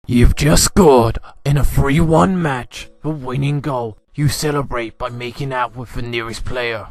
You've just scored in a 3-1 match, the winning goal. You celebrate by making out with the nearest player.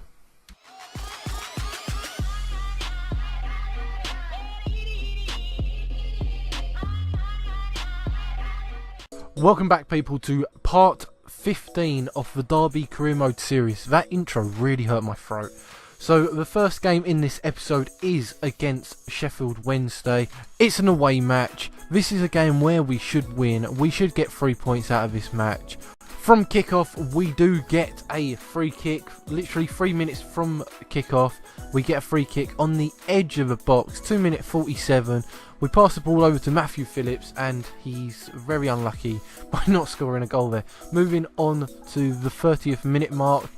Welcome back, people, to part 15 of the Derby Career Mode series. That intro really hurt my throat. So the first game in this episode is against Sheffield Wednesday. It's an away match. This is a game where we should win. We should get 3 points out of this match. From kickoff, we do get a free kick. Literally 3 minutes from kickoff, we get a free kick on the edge of the box. 2-minute 47. We pass the ball over to Matthew Phillips, and he's very unlucky by not scoring a goal there. Moving on to the 30th minute mark,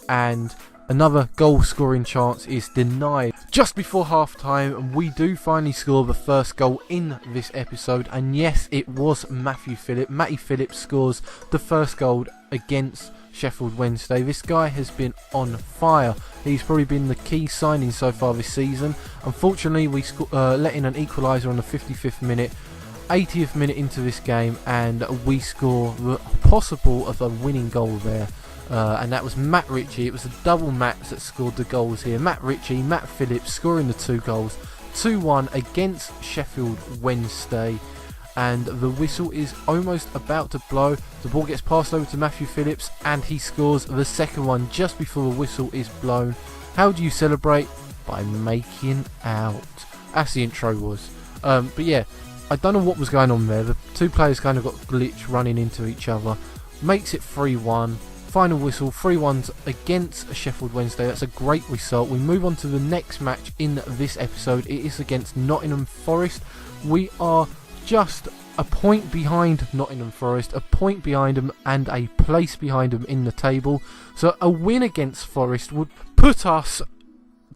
and another goal scoring chance is denied. Just before half time, we do finally score the first goal in this episode, and yes, it was Matthew Phillips. Matty Phillips scores the first goal against Sheffield Wednesday. This guy has been on fire. He's probably been the key signing so far this season. Unfortunately, we let in an equaliser on the 55th minute. 80th minute into this game, and we score the possible of a winning goal there. And that was Matt Ritchie. It was a double Matts that scored the goals here. Matt Ritchie, Matt Phillips scoring the 2 goals. 2-1 against Sheffield Wednesday. And the whistle is almost about to blow. The ball gets passed over to Matthew Phillips, and he scores the second one just before the whistle is blown. How do you celebrate? By making out. As the intro was. But yeah, I don't know what was going on there. The two players kind of got glitched running into each other. Makes it 3-1. Final whistle, 3-1 against Sheffield Wednesday. That's a great result. We move on to the next match in this episode. It is against Nottingham Forest. We are just a point behind Nottingham Forest, a point behind them, and a place behind them in the table. So a win against Forest would put us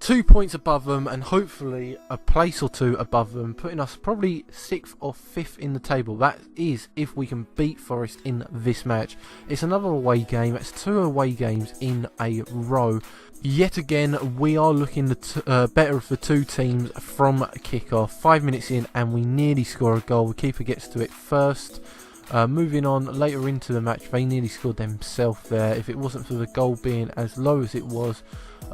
2 points above them, and hopefully a place or two above them, putting us probably 6th or 5th in the table. That is if we can beat Forest in this match. It's another away game. It's 2 away games in a row. Yet again, we are looking the better of the two teams from kickoff. 5 minutes in, and we nearly score a goal. The keeper gets to it first. Moving on later into the match, they nearly scored themselves there. If it wasn't for the goal being as low as it was,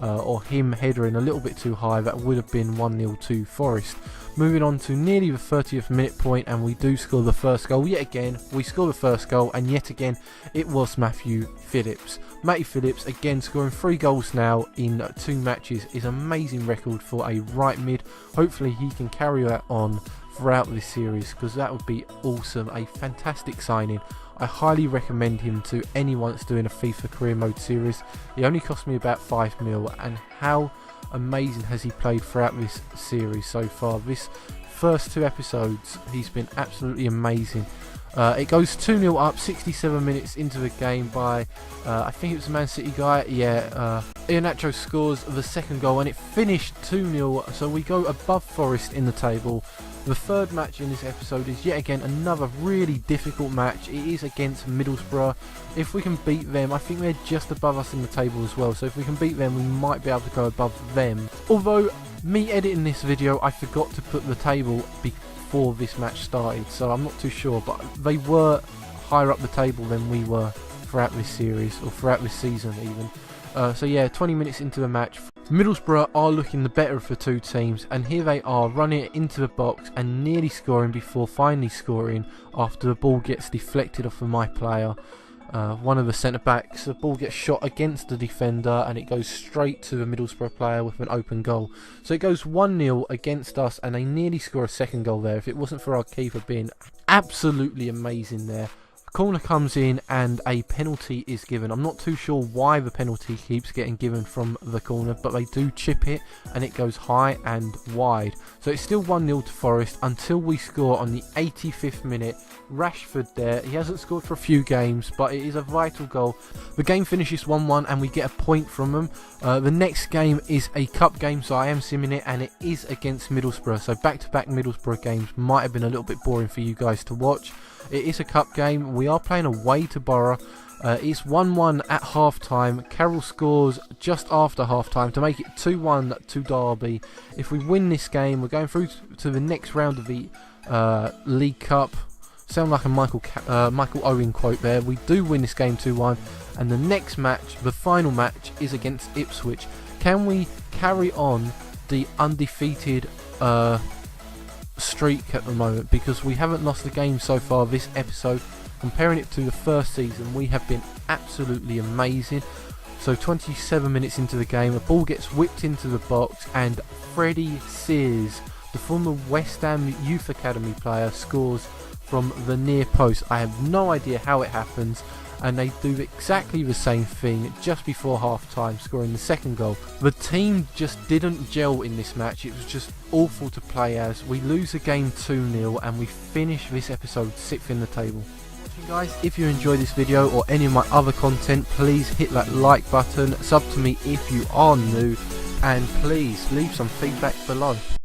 or him headering a little bit too high, that would have been 1-0 to Forest. Moving on to nearly the 30th minute point, and we do score the first goal. Yet again, we score the first goal, and yet again, it was Matthew Phillips. Matty Phillips, again, scoring 3 goals now in 2 matches is an amazing record for a right mid. Hopefully he can carry that on throughout this series, because that would be awesome. A fantastic signing. I highly recommend him to anyone that's doing a FIFA Career Mode series. He only cost me about 5 mil, and how amazing has he played throughout this series so far. This first 2 episodes, he's been absolutely amazing. It goes 2-0 up 67 minutes into the game by, I think it was a Man City guy. Yeah, Iheanacho scores the second goal, and it finished 2-0, so we go above Forest in the table. The third match in this episode is yet again another really difficult match. It is against Middlesbrough. If we can beat them, I think they're just above us in the table as well, so if we can beat them, we might be able to go above them. Although, me editing this video, I forgot to put the table before this match started, so I'm not too sure, but they were higher up the table than we were throughout this series, or throughout this season even. So yeah, 20 minutes into the match, Middlesbrough are looking the better of the two teams, and here they are running it into the box and nearly scoring before finally scoring after the ball gets deflected off of my player. One of the centre backs, the ball gets shot against the defender, and it goes straight to the Middlesbrough player with an open goal. So it goes 1-0 against us, and they nearly score a second goal there. If it wasn't for our keeper being absolutely amazing there. Corner comes in, and a penalty is given. I'm not too sure why the penalty keeps getting given from the corner, but they do chip it, and it goes high and wide. So it's still 1-0 to Forest until we score on the 85th minute. Rashford there, he hasn't scored for a few games, but it is a vital goal. The game finishes 1-1, and we get a point from them. The next game is a cup game, so I am simming it, and it is against Middlesbrough. So back-to-back Middlesbrough games might have been a little bit boring for you guys to watch. It is a cup game. We are playing away to Borough. It's 1-1 at half-time. Carroll scores just after half-time to make it 2-1 to Derby. If we win this game, we're going through to the next round of the League Cup. sound like a Michael Owen quote there. We do win this game 2-1, and the next match, the final match, is against Ipswich. Can we carry on the undefeated streak at the moment? Because we haven't lost a game so far this episode. Comparing it to the first season, we have been absolutely amazing. So 27 minutes into the game, a ball gets whipped into the box, and Freddie Sears, the former West Ham Youth Academy player, scores from the near post. I have no idea how it happens, and they do exactly the same thing just before half time, scoring the second goal. The team just didn't gel in this match. It was just awful to play as. We lose the game 2-0, and we finish this episode 6th in the table. Guys, if you enjoyed this video or any of my other content, please hit that like button, sub to me if you are new, and please leave some feedback below.